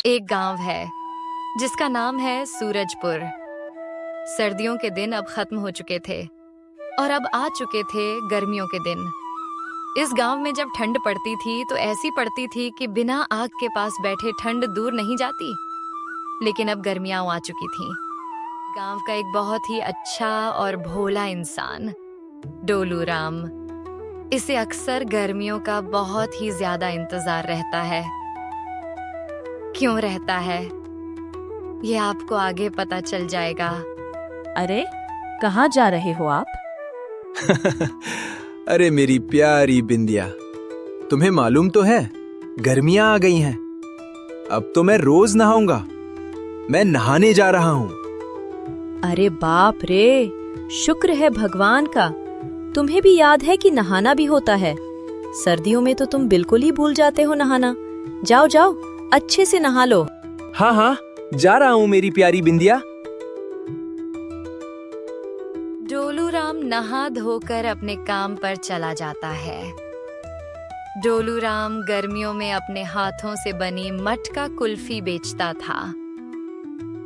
एक गांव है जिसका नाम है सूरजपुर। सर्दियों के दिन अब खत्म हो चुके थे और अब आ चुके थे गर्मियों के दिन। इस गांव में जब ठंड पड़ती थी तो ऐसी पड़ती थी कि बिना आग के पास बैठे ठंड दूर नहीं जाती। लेकिन अब गर्मियां आ चुकी थीं। गांव का एक बहुत ही अच्छा और भोला इंसान, डोलू राम, इसे अक्सर गर्मियों का बहुत ही ज्यादा इंतजार रहता है। क्यों रहता है ये आपको आगे पता चल जाएगा। अरे, कहाँ जा रहे हो आप? अरे मेरी प्यारी बिंदिया, तुम्हें मालूम तो है गर्मियां आ गई हैं। अब तो मैं रोज नहाऊंगा। मैं नहाने जा रहा हूँ। अरे बाप रे, शुक्र है भगवान का। तुम्हें भी याद है कि नहाना भी होता है। सर्दियों में तो तुम बिल्कुल ही भूल जाते हो नहाना। जाओ जाओ, अच्छे से नहा लो। हाँ हाँ, जा रहा हूँ मेरी प्यारी बिंदिया। डोलू राम नहा धोकर अपने काम पर चला जाता है। डोलू राम गर्मियों में अपने हाथों से बनी मटका कुल्फी बेचता था।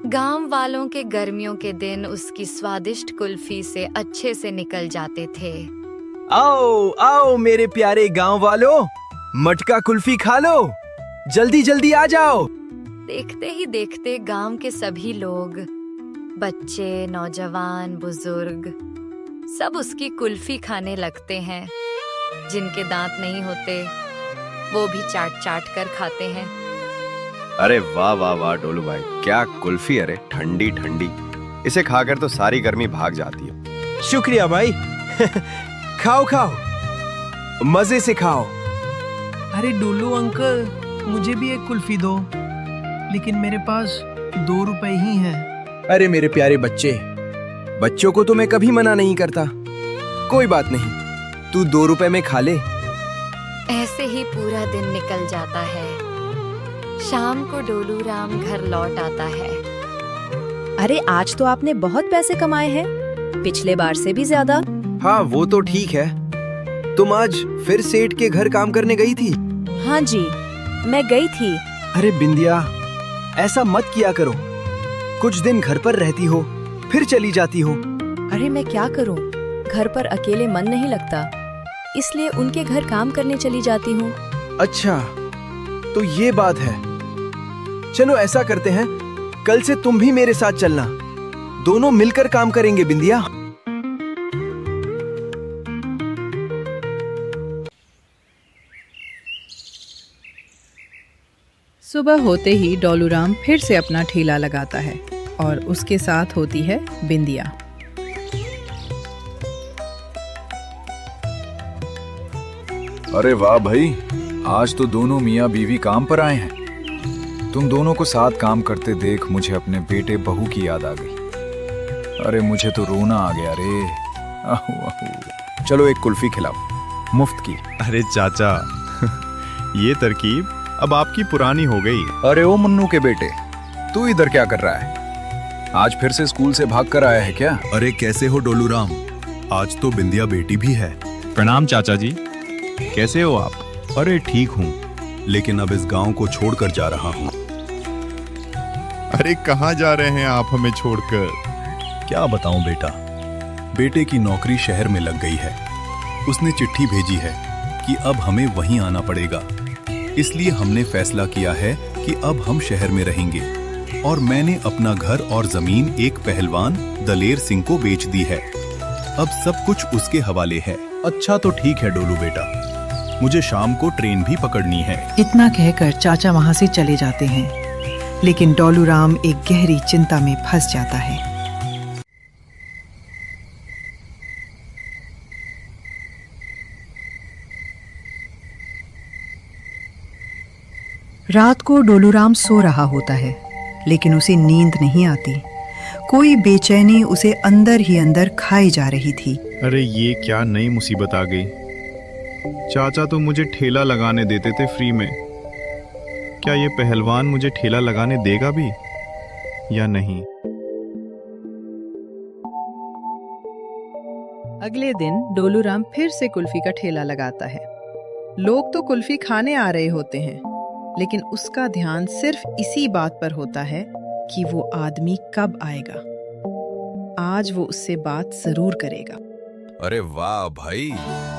गांव वालों के गर्मियों के दिन उसकी स्वादिष्ट कुल्फी से अच्छे से निकल जाते थे। आओ आओ मेरे प्यारे गांव वालों, मटका कुल्फी खा लो। जल्दी जल्दी आ जाओ। देखते ही देखते गांव के सभी लोग, बच्चे, नौजवान, बुजुर्ग, सब उसकी कुल्फी खाने लगते हैं। जिनके दांत नहीं होते वो भी चाट चाट कर खाते हैं। अरे वाह वाह वाह डोलू भाई, क्या कुल्फी! अरे ठंडी ठंडी, इसे खाकर तो सारी गर्मी भाग जाती है। शुक्रिया भाई। खाओ खाओ, मजे से खाओ। अरे डोलू अंकल, मुझे भी एक कुल्फी दो, लेकिन मेरे पास 2 रुपए ही हैं। अरे मेरे प्यारे बच्चे, बच्चों को तो मैं कभी मना नहीं करता। कोई बात नहीं, तू 2 रुपए में खा ले। ऐसे ही पूरा दिन निकल जाता है। शाम को डोलू राम घर लौट आता है। अरे आज तो आपने बहुत पैसे कमाए हैं, पिछले बार से भी ज्यादा। हाँ वो तो ठीक है। तुम आज फिर सेठ के घर काम करने गई थी? हाँ जी, मैं गई थी। अरे बिंदिया, ऐसा मत किया करो। कुछ दिन घर पर रहती हो, फिर चली जाती हो। अरे मैं क्या करूं, घर पर अकेले मन नहीं लगता, इसलिए उनके घर काम करने चली जाती हूँ। अच्छा, तो ये बात है। चलो ऐसा करते हैं, कल से तुम भी मेरे साथ चलना। दोनों मिलकर काम करेंगे बिंदिया। सुबह होते ही डोलू राम फिर से अपना ठेला लगाता है और उसके साथ होती है बिंदिया। अरे वाह भाई, आज तो दोनों मियाँ बीवी काम पर आए हैं। तुम दोनों को साथ काम करते देख मुझे अपने बेटे बहू की याद आ गई। अरे मुझे तो रोना आ गया रे। आहू आहू। चलो एक कुल्फी खिलाओ, मुफ्त की। अरे चाचा, ये तरकीब अब आपकी पुरानी हो गई। अरे ओ मुन्नू के बेटे, तू इधर क्या कर रहा है? आज फिर से स्कूल से भाग कर आया है क्या? अरे कैसे हो डोलू राम, आज तो बिंदिया बेटी भी है। प्रणाम चाचा जी, कैसे हो आप? अरे ठीक हूँ, लेकिन अब इस गांव को छोड़कर जा रहा हूँ। अरे कहाँ जा रहे हैं आप हमें छोड़कर? क्या बताऊं बेटा, बेटे की नौकरी शहर में लग गई है। उसने चिट्ठी भेजी है कि अब हमें वहीं आना पड़ेगा। इसलिए हमने फैसला किया है कि अब हम शहर में रहेंगे और मैंने अपना घर और जमीन एक पहलवान दलेर सिंह को बेच दी है। अब सब कुछ उसके हवाले है। अच्छा तो ठीक है डोलू बेटा, मुझे शाम को ट्रेन भी पकड़नी है। इतना कहकर चाचा वहाँ से चले जाते हैं, लेकिन डोलू राम एक गहरी चिंता में फंस जाता है। रात को डोलू राम सो रहा होता है, लेकिन उसे नींद नहीं आती। कोई बेचैनी उसे अंदर ही अंदर खाई जा रही थी। अरे ये क्या नई मुसीबत आ गई। चाचा तो मुझे ठेला लगाने देते थे फ्री में। क्या ये पहलवान मुझे ठेला लगाने देगा भी या नहीं? अगले दिन डोलू राम फिर से कुल्फी का ठेला लगाता है। लोग तो कुल्फी खाने आ रहे होते हैं, लेकिन उसका ध्यान सिर्फ इसी बात पर होता है कि वो आदमी कब आएगा। आज वो उससे बात जरूर करेगा। अरे वाह भाई,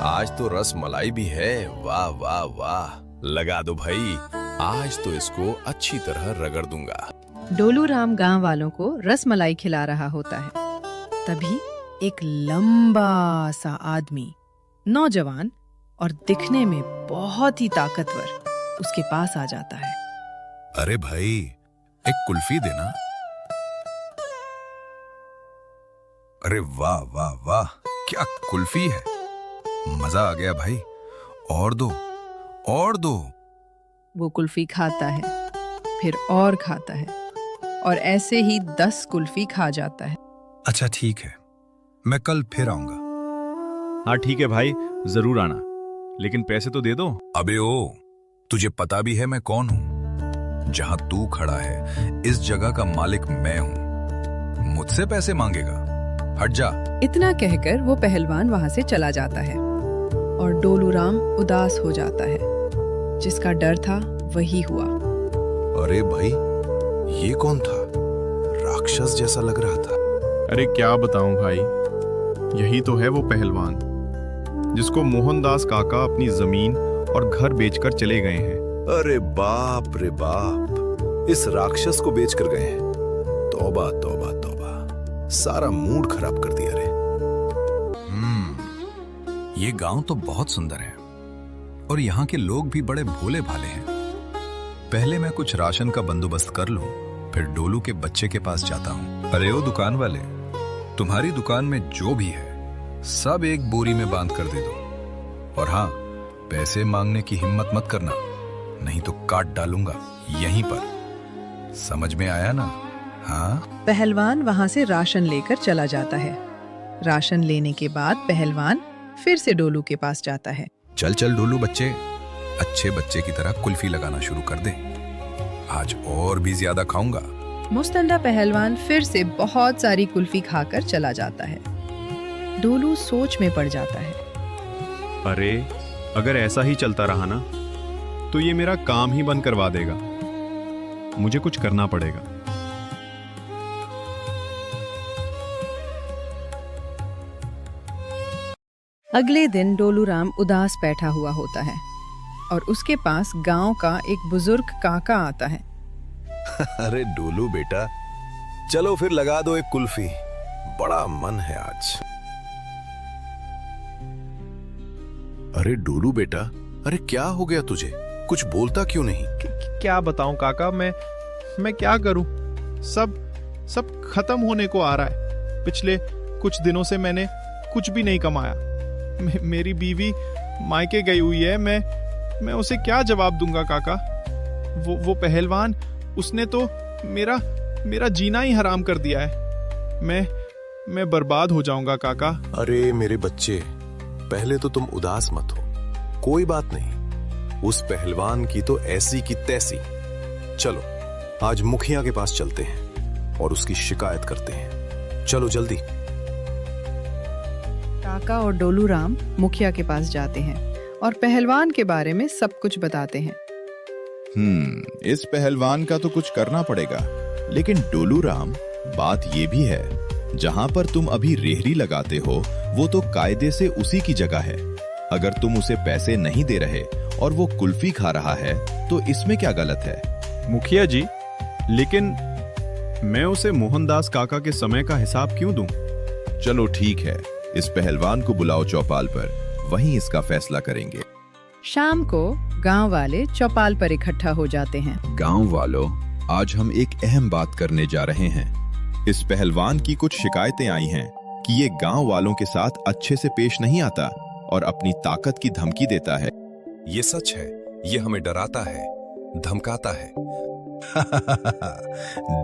आज तो रस मलाई भी है। वाह वाह वाह, लगा दो भाई, आज तो इसको अच्छी तरह रगड़ दूंगा। डोलू राम गांव वालों को रसमलाई खिला रहा होता है। तभी एक लंबा सा आदमी, नौजवान और दिखने में बहुत ही ताकतवर, उसके पास आ जाता है। अरे भाई, एक कुल्फी देना। अरे वाह वाह वाह, क्या कुल्फी है, मजा आ गया भाई, और दो और दो। वो कुल्फी खाता है, फिर और खाता है, और ऐसे ही 10 कुल्फी खा जाता है। अच्छा ठीक है, मैं कल फिर आऊंगा। हाँ ठीक है भाई, जरूर आना, लेकिन पैसे तो दे दो। अबे ओ, तुझे पता भी है मैं कौन हूं? जहां तू खड़ा है इस जगह का मालिक मैं हूं। मुझसे पैसे मांगेगा? हट जा। इतना कहकर वो पहलवान वहां से चला जाता है और डोलू राम उदास हो जाता है। जिसका डर था वही हुआ। अरे भाई, ये कौन था? राक्षस जैसा लग रहा था। अरे क्या बताऊं भाई, यही तो है वो पहलवान जिसको मोहनदास काका अपनी जमीन और घर बेचकर चले गए हैं। अरे बाप रे बाप, इस राक्षस को बेचकर गए हैं। तौबा तौबा तौबा, सारा मूड खराब कर दिया रे। ये गांव तो बहुत सुंदर है और यहाँ के लोग भी बड़े भोले भाले हैं। पहले मैं कुछ राशन का बंदोबस्त कर लूं, फिर डोलू के बच्चे के पास जाता हूं। अरे ओ दुकान वाले, तुम्हारी दुकान में जो भी है सब एक बोरी में बांध कर दे दो। और हाँ, पैसे मांगने की हिम्मत मत करना, नहीं तो काट डालूंगा यहीं पर। समझ में आया ना? हाँ। पहलवान वहां से राशन लेकर चला जाता है। राशन लेने के बाद पहलवान फिर से डोलू के पास जाता है। चल चल डोलू बच्चे, अच्छे बच्चे की तरह कुल्फी लगाना शुरू कर दे। आज और भी ज्यादा खाऊंगा। मुस्तंडा पहलवान फिर से बहुत सारी कुल्फी खाकर चला जाता है। डोलू सोच में पड़ जाता है। अरे अगर ऐसा ही चलता रहा ना, तो ये मेरा काम ही बंद करवा देगा। मुझे कुछ करना पड़ेगा। अगले दिन डोलू राम उदास बैठा हुआ होता है और उसके पास गांव का एक बुजुर्ग काका आता है। अरे डोलू बेटा, चलो फिर लगा दो एक कुल्फी, बड़ा मन है आज। अरे डोलू बेटा, अरे क्या हो गया तुझे? कुछ बोलता क्यों नहीं? क्या बताऊं काका, मैं क्या करूं? सब खत्म होने को आ रहा है। पिछले कुछ दिनों से मैंने कुछ भी नहीं कमाया। मेरी बीवी मायके गई हुई है। मैं उसे क्या जवाब दूंगा काका? वो पहलवान, उसने तो मेरा जीना ही हराम कर दिया है। मैं बर्बाद हो जाऊंगा काका। अरे मेरे बच्चे, पहले तो तुम उदास मत हो, कोई बात नहीं। उस पहलवान की तो ऐसी की तैसी। चलो आज मुखिया के पास चलते हैं और उसकी शिकायत करते हैं। चलो जल्दी। काका और डोलू राम मुखिया के पास जाते हैं और पहलवान के बारे में सब कुछ बताते हैं। इस पहलवान का तो कुछ करना पड़ेगा। लेकिन डोलू राम, बात ये भी है, जहां पर तुम अभी रेहड़ी लगाते हो वो तो कायदे से उसी की जगह है। अगर तुम उसे पैसे नहीं दे रहे और वो कुल्फी खा रहा है तो इसमें क्या गलत है? मुखिया जी, लेकिन मैं उसे मोहनदास काका के समय का हिसाब क्यों दूं? चलो ठीक है, इस पहलवान को बुलाओ चौपाल पर, वहीं इसका फैसला करेंगे। शाम को गांव वाले चौपाल पर इकट्ठा हो जाते हैं। गांव वालों, आज हम एक अहम बात करने जा रहे हैं। इस पहलवान की कुछ शिकायतें आई हैं कि ये गांव वालों के साथ अच्छे से पेश नहीं आता और अपनी ताकत की धमकी देता है। ये सच है, ये हमें डराता है, धमकाता है।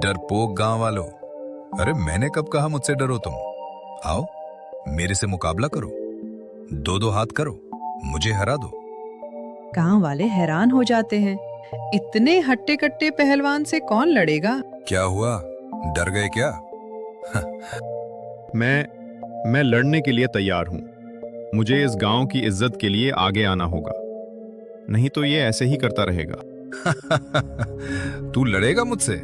डरपोक गांव वालों, अरे मैंने कब कहा मुझसे डरो तुम? आओ मेरे से मुकाबला करो, दो हाथ करो, मुझे हरा दो। गांव वाले हैरान हो जाते हैं। इतने हट्टे कट्टे पहलवान से कौन लड़ेगा? क्या हुआ, डर गए क्या? मैं लड़ने के लिए तैयार हूं। मुझे इस गांव की इज्जत के लिए आगे आना होगा, नहीं तो ये ऐसे ही करता रहेगा। तू लड़ेगा मुझसे?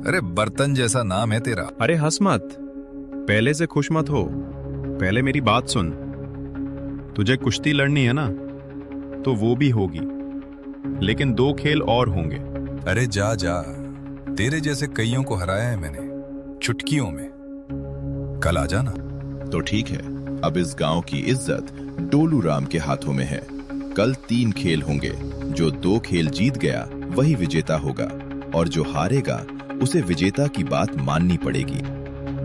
अरे बर्तन जैसा नाम है तेरा। अरे हंस मत, पहले से खुश मत हो, पहले मेरी बात सुन। तुझे कुश्ती लड़नी है ना, तो वो भी होगी, लेकिन 2 खेल और होंगे। अरे जा जा, तेरे जैसे कईयों को हराया है मैंने, चुटकियों में। कल आ जाना। तो ठीक है, अब इस गांव की इज्जत डोलू राम के हाथों में है। कल 3 खेल होंगे, जो 2 खेल जीत गया वही विजेता होगा, और जो हारेगा उसे विजेता की बात माननी पड़ेगी।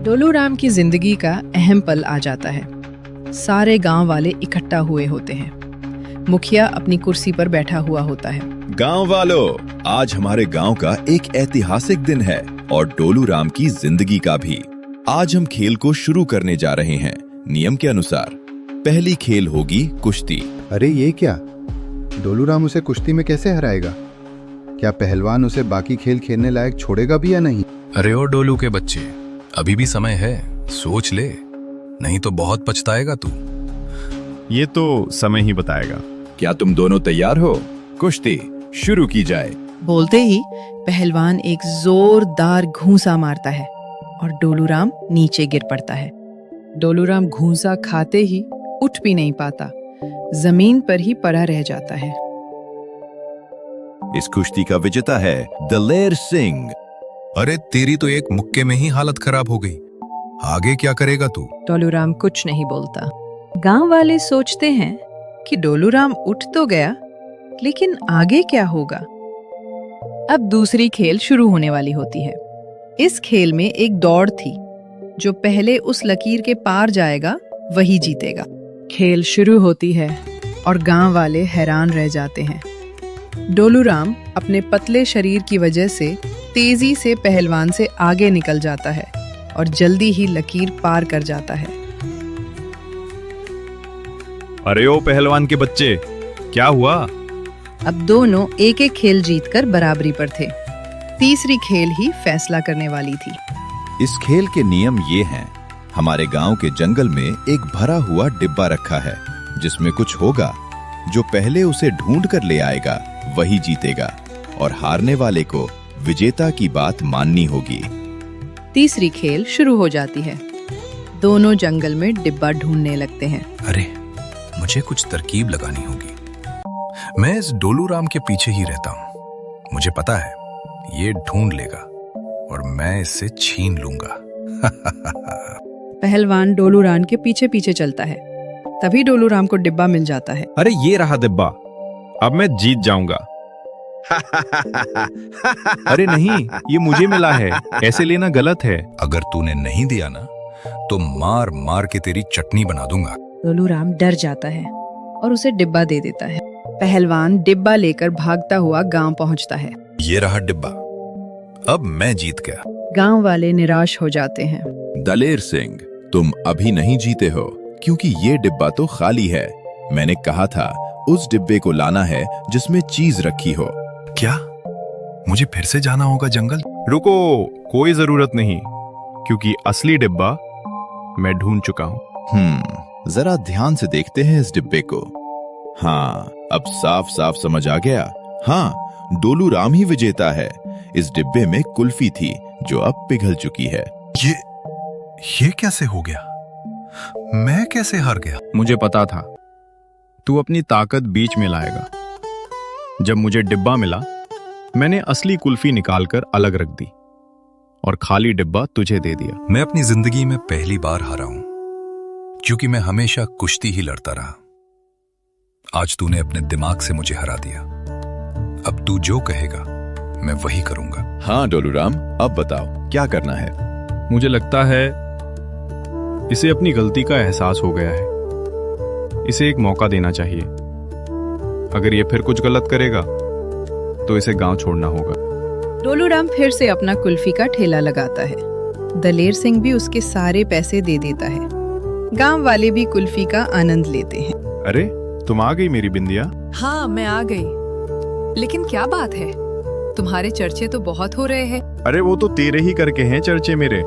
डोलू राम की जिंदगी का अहम पल आ जाता है। सारे गांव वाले इकट्ठा हुए होते हैं। मुखिया अपनी कुर्सी पर बैठा हुआ होता है। गांव वालों, आज हमारे गांव का एक ऐतिहासिक दिन है, और डोलू राम की जिंदगी का भी। आज हम खेल को शुरू करने जा रहे हैं। नियम के अनुसार पहली खेल होगी कुश्ती। अरे ये क्या, डोलू राम उसे कुश्ती में कैसे हराएगा? क्या पहलवान उसे बाकी खेल खेलने लायक छोड़ेगा भी या नहीं? अरे ओ डोलू के बच्चे, अभी भी समय है, सोच ले, नहीं तो बहुत पछताएगा तू। ये तो समय ही बताएगा। क्या तुम दोनों तैयार हो? कुश्ती शुरू की जाए। बोलते ही पहलवान एक जोरदार घूंसा मारता है और डोलू राम नीचे गिर पड़ता है। डोलू राम घूंसा खाते ही उठ भी नहीं पाता, जमीन पर ही पड़ा रह जाता है। इस कुश्ती का विजेता है दलेर सिंह। अरे तेरी तो एक मुक्के में ही हालत खराब हो गई, आगे क्या करेगा तू? डोलू राम कुछ नहीं बोलता। गांव वाले सोचते हैं कि डोलू राम उठ तो गया, लेकिन आगे क्या होगा? अब दूसरी खेल शुरू होने वाली होती है। इस खेल में एक दौड़ थी, जो पहले उस लकीर के पार जाएगा वही जीतेगा। खेल शुरू होती है और गांव वाले हैरान रह जाते हैं। डोलू राम अपने पतले शरीर की वजह से तेजी से पहलवान से आगे निकल जाता है और जल्दी ही लकीर पार कर जाता है। अरे ओ पहलवान के बच्चे, क्या हुआ? अब दोनों एक एक खेल जीतकर बराबरी पर थे। तीसरी खेल ही फैसला करने वाली थी। इस खेल के नियम ये हैं। हमारे गांव के जंगल में एक भरा हुआ डिब्बा रखा है, जिसमें कुछ होगा। जो पहले उसे ढूंढ कर ले आएगा वही जीतेगा, और हारने वाले को विजेता की बात माननी होगी। तीसरी खेल शुरू हो जाती है। दोनों जंगल में डिब्बा ढूंढने लगते हैं। अरे मुझे कुछ तरकीब लगानी होगी। मैं इस डोलू राम के पीछे ही रहता हूँ, मुझे पता है ये ढूंढ लेगा और मैं इससे छीन लूंगा। पहलवान डोलू राम के पीछे पीछे चलता है। तभी डोलू राम को डिब्बा मिल जाता है। अरे ये रहा डिब्बा, अब मैं जीत जाऊंगा। अरे नहीं, ये मुझे मिला है, ऐसे लेना गलत है। अगर तूने नहीं दिया ना, तो मार मार के तेरी चटनी बना दूंगा। डोलू राम डर जाता है और उसे डिब्बा दे देता है। पहलवान डिब्बा लेकर भागता हुआ गांव पहुंचता है। ये रहा डिब्बा, अब मैं जीत गया। गांव वाले निराश हो जाते हैं। दलेर सिंह, तुम अभी नहीं जीते हो, क्योंकि ये डिब्बा तो खाली है। मैंने कहा था उस डिब्बे को लाना है जिसमें चीज रखी हो। क्या मुझे फिर से जाना होगा जंगल? रुको, कोई जरूरत नहीं, क्योंकि असली डिब्बा मैं ढूंढ चुका हूँ। जरा ध्यान से देखते हैं इस डिब्बे को। हाँ, अब साफ साफ समझ आ गया। हाँ, डोलू राम ही विजेता है। इस डिब्बे में कुल्फी थी, जो अब पिघल चुकी है। ये कैसे हो गया? मैं कैसे हार गया? मुझे पता था तू अपनी ताकत बीच में लाएगा। जब मुझे डिब्बा मिला, मैंने असली कुल्फी निकालकर अलग रख दी और खाली डिब्बा तुझे दे दिया। मैं अपनी जिंदगी में पहली बार हारा हूं, क्योंकि मैं हमेशा कुश्ती ही लड़ता रहा। आज तूने अपने दिमाग से मुझे हरा दिया। अब तू जो कहेगा मैं वही करूंगा। हाँ डोलू राम, अब बताओ क्या करना है? मुझे लगता है इसे अपनी गलती का एहसास हो गया है। इसे एक मौका देना चाहिए। अगर ये फिर कुछ गलत करेगा तो इसे गांव छोड़ना होगा। डोलू राम फिर से अपना कुल्फी का ठेला लगाता है। दलेर सिंह भी उसके सारे पैसे दे देता है। गांव वाले भी कुल्फी का आनंद लेते हैं। अरे तुम आ गई मेरी बिंदिया। हाँ, मैं आ गई। लेकिन क्या बात है, तुम्हारे चर्चे तो बहुत हो रहे हैं। अरे वो तो तेरे ही करके हैं चर्चे मेरे।